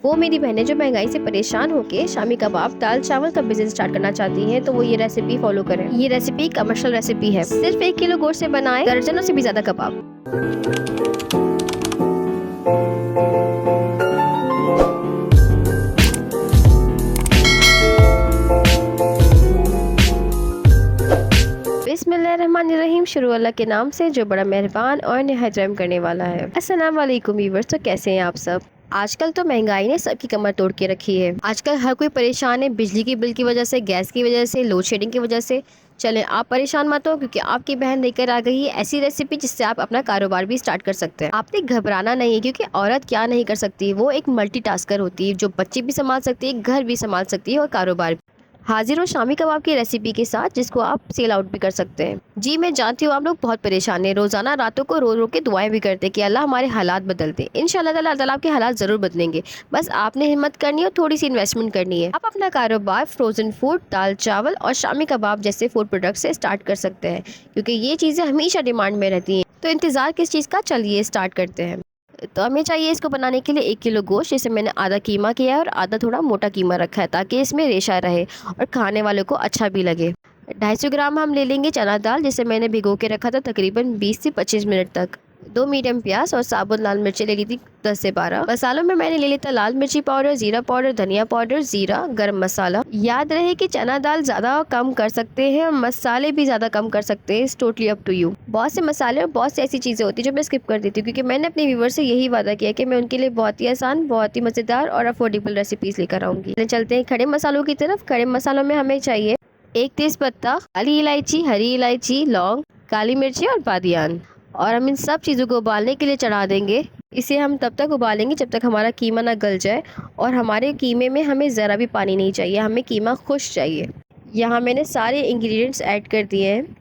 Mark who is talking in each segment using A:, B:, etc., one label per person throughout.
A: वो मेरी बहनें जो महंगाई से परेशान होकर शामी कबाब दाल चावल का बिजनेस स्टार्ट करना चाहती हैं, तो वो ये रेसिपी फॉलो करें। ये रेसिपी कमर्शियल रेसिपी है। सिर्फ 1 किलो गोश्त से बनाए दर्जनों से भी ज्यादा कबाब। बिस्मिल्लाहिर्रहमानिर्रहीम। शुरू अल्लाह के नाम से जो बड़ा मेहरबान और निहायत रहम करने वाला है। अस्सलाम वालेकुम व्यूअर्स, तो कैसे हैं आप सब। आजकल तो महंगाई ने सबकी कमर तोड़ के रखी है। आजकल हर कोई परेशान है, बिजली की बिल की वजह से, गैस की वजह से, लोड शेडिंग की वजह से। चलें, आप परेशान मत हो, क्योंकि आपकी बहन लेकर आ गई है ऐसी रेसिपी जिससे आप अपना कारोबार भी स्टार्ट कर सकते हैं। आपने घबराना नहीं है, क्योंकि औरत क्या नहीं कर सकती, वो एक मल्टीटास्कर होती है, जो बच्चे भी संभाल सकती है, घर भी संभाल सकती है और कारोबार भी। हाजिर हो शामी कबाब की रेसिपी के साथ, जिसको आप सेल आउट भी कर सकते हैं। जी मैं जानती हूँ आप लोग बहुत परेशान हैं, रोजाना रातों को रो रो के दुआएं भी करते हैं कि अल्लाह हमारे हालात बदल दे। इंशाल्लाह ताला आपके हालात जरूर बदलेंगे। बस आपने हिम्मत करनी है और थोड़ी सी इन्वेस्टमेंट करनी है। आप अपना कारोबार फ्रोजन फूड, दाल चावल और शामी कबाब जैसे फूड प्रोडक्ट से स्टार्ट कर सकते हैं, क्योंकि ये चीजें हमेशा डिमांड में रहती हैं। तो इंतजार किस चीज का, चलिए स्टार्ट करते हैं। तो हमें चाहिए इसको बनाने के लिए 1 किलो गोश्त, जिसे मैंने आधा कीमा किया है और आधा थोड़ा मोटा कीमा रखा है, ताकि इसमें रेशा रहे और खाने वालों को अच्छा भी लगे। 250 ग्राम हम ले लेंगे चना दाल, जिसे मैंने भिगो के रखा था तकरीबन 20 से 25 मिनट तक। 2 मीडियम प्याज और साबुत लाल मिर्ची ले ली थी 10 से 12। मसालों में मैंने ले लिया था लाल मिर्ची पाउडर, जीरा पाउडर, धनिया पाउडर, जीरा, गरम मसाला। याद रहे कि चना दाल ज्यादा और कम कर सकते हैं, मसाले भी ज्यादा कम कर सकते हैं, टोटली अप टू यू। बहुत से मसाले और बहुत सी ऐसी चीजें होती है जो मैं स्किप कर देती हूँ, क्योंकि मैंने अपने व्यूवर से यही वादा किया कि मैं उनके लिए बहुत ही आसान, बहुत ही मजेदार और अफोर्डेबल रेसिपीज लेकर आऊंगी। चलते हैं खड़े मसालों की तरफ। खड़े मसालों में हमें चाहिए 1 तेज पत्ता, काली इलायची, हरी इलायची, लौंग, काली मिर्ची और बादियान। और हम इन सब चीज़ों को उबालने के लिए चढ़ा देंगे। इसे हम तब तक उबालेंगे जब तक हमारा कीमा ना गल जाए, और हमारे कीमे में हमें ज़रा भी पानी नहीं चाहिए, हमें कीमा खुश्क चाहिए। यहाँ मैंने सारे इंग्रेडिएंट्स ऐड कर दिए हैं,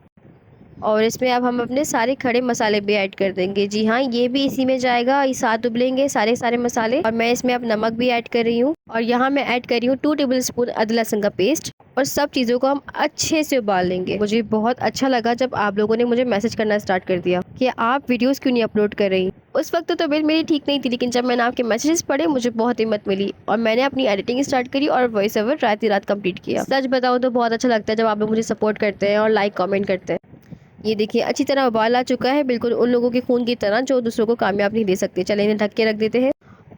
A: और इसमें अब हम अपने सारे खड़े मसाले भी ऐड कर देंगे। जी हाँ, ये भी इसी में जाएगा, ये साथ उबलेंगे सारे मसाले। और मैं इसमें अब नमक भी ऐड कर रही हूँ, और यहाँ मैं ऐड कर रही हूँ 2 टेबल स्पून अदरक लहसुन का पेस्ट। और सब चीज़ों को हम अच्छे से उबाल लेंगे। मुझे बहुत अच्छा लगा जब आप लोगों ने मुझे मैसेज करना स्टार्ट कर दिया कि आप वीडियोस क्यों नहीं अपलोड कर रही। उस वक्त तो बिल मेरी ठीक नहीं थी, लेकिन जब मैंने आपके मैसेजेस पढ़े मुझे बहुत हिम्मत मिली, और मैंने अपनी एडिटिंग स्टार्ट करी और वॉइस ओवर रात ही रात कंप्लीट किया। सच बताऊँ तो बहुत अच्छा लगता है जब आप लोग मुझे सपोर्ट करते हैं और लाइक कॉमेंट करते हैं। ये देखिए अच्छी तरह उबाल आ चुका है, बिल्कुल उन लोगों के खून की तरह जो दूसरों को कामयाब नहीं दे सकते। चले इन्हें ढक के रख देते हैं।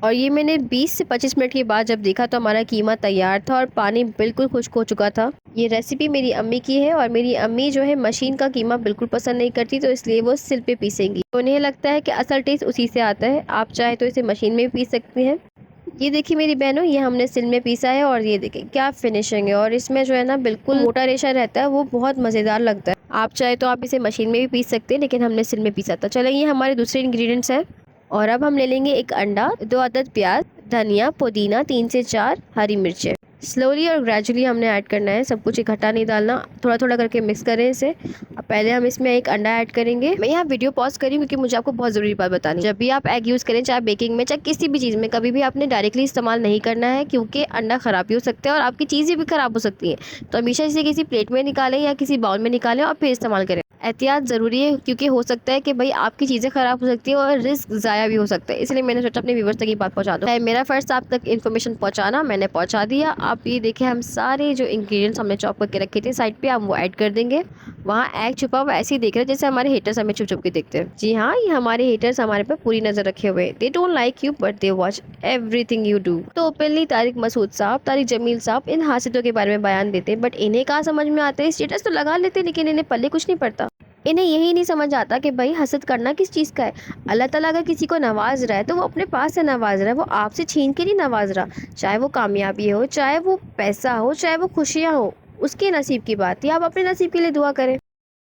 A: और ये मैंने 20 से 25 मिनट के बाद जब देखा तो हमारा कीमा तैयार था और पानी बिल्कुल खुश्क हो चुका था। ये रेसिपी मेरी अम्मी की है, और मेरी अम्मी जो है मशीन का कीमा बिल्कुल पसंद नहीं करती, तो इसलिए वो सिल पे पीसेंगी। तो उन्हें लगता है कि असल टेस्ट उसी से आता है। आप चाहे तो इसे मशीन में भी पीस सकती हैं। ये देखिए मेरी बहनों, ये हमने सिल में पीसा है, और ये देखिए क्या फिनिशिंग है। और इसमें जो है ना बिल्कुल मोटा रेशा रहता है, वो बहुत मज़ेदार लगता है। आप चाहे तो आप इसे मशीन में भी पीस सकते हैं, लेकिन हमने सिल में पीसा था। चलो ये हमारे दूसरे इंग्रेडिएंट्स हैं। और अब हम ले लेंगे 1 अंडा, 2 अदद प्याज, धनिया, पुदीना, 3 से 4 हरी मिर्चें। स्लोली और ग्रेजुअली हमने ऐड करना है, सब कुछ इकट्ठा नहीं डालना, थोड़ा थोड़ा करके मिक्स करें इसे। अब पहले हम इसमें 1 अंडा ऐड करेंगे। मैं यहाँ वीडियो पॉज करी क्योंकि मुझे आपको बहुत ज़रूरी बात बतानी। जब भी आप एग यूज़ करें, चाहे बेकिंग में चाहे किसी भी चीज़ में, कभी भी आपने डायरेक्टली इस्तेमाल नहीं करना है, क्योंकि अंडा ख़राब भी हो सकता है और आपकी चीज़ें भी ख़राब हो सकती हैं। तो हमेशा इसे किसी प्लेट में निकालें या किसी बाउल में निकालें और फिर इस्तेमाल करें। एहतियात ज़रूरी है, क्योंकि हो सकता है कि भाई आपकी चीज़ें ख़राब हो सकती है और रिस्क ज़ाया भी हो सकता है। इसलिए मैंने सोचा अपने व्यूवर्स तक ये बात पहुंचा दूं। मेरा फ़र्ज़ आप तक इन्फॉर्मेशन पहुंचाना, मैंने पहुंचा दिया। आप ये देखें, हम सारे जो इंग्रेडिएंट्स हमने चॉप करके रखे थे साइड पे, हम वो ऐड कर देंगे। वहाँ एग छुपा हुआ ऐसे ही देख रहे हैं जैसे हमारे हेटर्स हमें छुप छुप के देखते हैं। जी हाँ, ये हमारे हेटर्स हमारे पर पूरी नज़र रखे हुए हैं। They don't like you but they watch everything you do. तो ओपनली तारिक मसूद साहब, तारिक जमील साहब इन हासिलों के बारे में बयान देते हैं, बट इन्हें कहाँ समझ में आता है। स्टेटस तो लगा लेते हैं, लेकिन इन्हें पल्ले कुछ नहीं पड़ता। इन्हें यही नहीं समझ आता कि भाई हसद करना किस चीज़ का है। अल्लाह ताला अगर किसी को नवाज रहा है तो वो अपने पास से नवाज रहा है, वो आपसे छीन के नहीं नवाज रहा। चाहे वो कामयाबी हो, चाहे वो पैसा हो, चाहे वो खुशियाँ हो, उसके नसीब की बात है। आप अपने नसीब के लिए दुआ करें।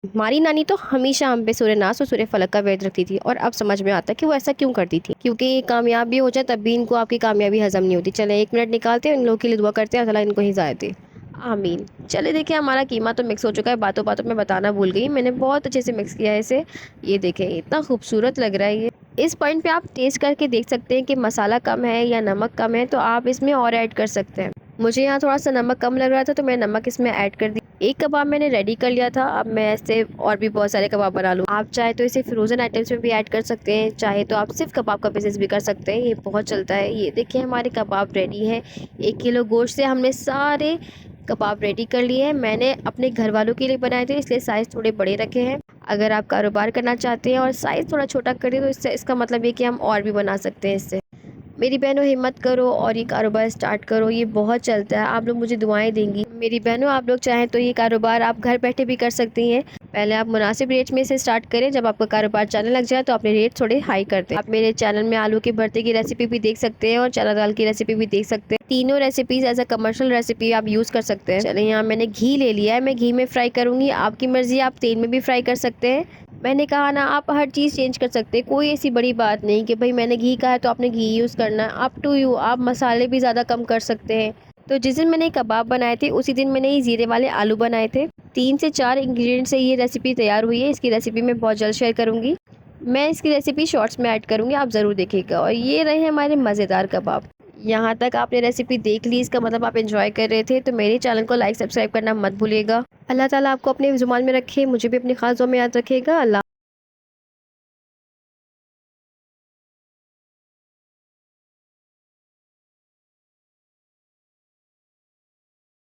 A: हमारी नानी तो हमेशा हम पे सूरह नास और सूरह फलक का वेद रखती थी, और अब समझ में आता है कि वो ऐसा क्यों करती थी, क्योंकि कामयाब भी हो जाए तब भी इनको आपकी कामयाबी हजम नहीं होती। चले 1 मिनट निकालते हैं, इन लोगों के लिए दुआ करते हैं, अल्लाह इनको हिदायत दे, आमीन। चले देखिए हमारा कीमा तो मिक्स हो चुका है। बातों बातों में बताना भूल गई, मैंने बहुत अच्छे से मिक्स किया है इसे। ये देखें इतना खूबसूरत लग रहा है ये। इस पॉइंट पे आप टेस्ट करके देख सकते हैं कि मसाला कम है या नमक कम है, तो आप इसमें और ऐड कर सकते हैं। मुझे यहाँ थोड़ा सा नमक कम लग रहा था, तो मैं नमक इसमें ऐड कर दी। एक कबाब मैंने रेडी कर लिया था। अब मैं ऐसे और भी बहुत सारे कबाब बना लूँ। आप चाहे तो इसे फ्रोजन आइटम्स में भी ऐड कर सकते हैं, चाहे तो आप सिर्फ कबाब का बिजनेस भी कर सकते हैं, ये बहुत चलता है। ये देखिए हमारे कबाब रेडी हैं। 1 किलो गोश्त से हमने सारे कबाब रेडी कर लिए हैं। मैंने अपने घर वालों के लिए बनाए थे, इसलिए साइज़ थोड़े बड़े रखे हैं। अगर आप कारोबार करना चाहते हैं और साइज़ थोड़ा छोटा करें तो इससे इसका मतलब ये कि हम और भी बना सकते हैं इससे। मेरी बहनों हिम्मत करो और ये कारोबार स्टार्ट करो, ये बहुत चलता है। आप लोग मुझे दुआएं देंगी। मेरी बहनों आप लोग चाहें तो ये कारोबार आप घर बैठे भी कर सकती हैं। पहले आप मुनासिब रेट में से स्टार्ट करें, जब आपका कारोबार चलने लग जाए तो अपने रेट थोड़े हाई कर दें। आप मेरे चैनल में आलू के भरते की रेसिपी भी देख सकते हैं और चना दाल की रेसिपी भी देख सकते हैं। तीनों recipes as a commercial recipe आप यूज़ कर सकते हैं। चलिए यहाँ मैंने घी ले लिया है, मैं घी में फ्राई करूँगी। आपकी मर्जी, आप तेल में भी फ्राई कर सकते हैं। मैंने कहा ना, आप हर चीज़ चेंज कर सकते हैं, कोई ऐसी बड़ी बात नहीं कि भाई मैंने घी कहा है तो आपने घी यूज़ करना है। अप टू यू, आप मसाले भी ज़्यादा कम कर सकते हैं। तो जिस दिन मैंने कबाब बनाए थे उसी दिन मैंने ये ज़ीरे वाले आलू बनाए थे। 3 से 4 इंग्रेडिएंट से ये रेसिपी तैयार हुई है। इसकी रेसिपी मैं बहुत जल्द शेयर करूँगी। मैं इसकी रेसिपी शॉर्ट्स में ऐड करूँगी, आप ज़रूर देखिएगा। और ये रहे हमारे मज़ेदार कबाब। यहाँ तक आपने रेसिपी देख ली, इसका मतलब आप एंजॉय कर रहे थे। तो मेरे चैनल को लाइक सब्सक्राइब करना मत भूलिएगा। अल्लाह ताला आपको अपने जुबान में रखे, मुझे भी अपनी खास दुआ में याद रखिएगा। अल्लाह।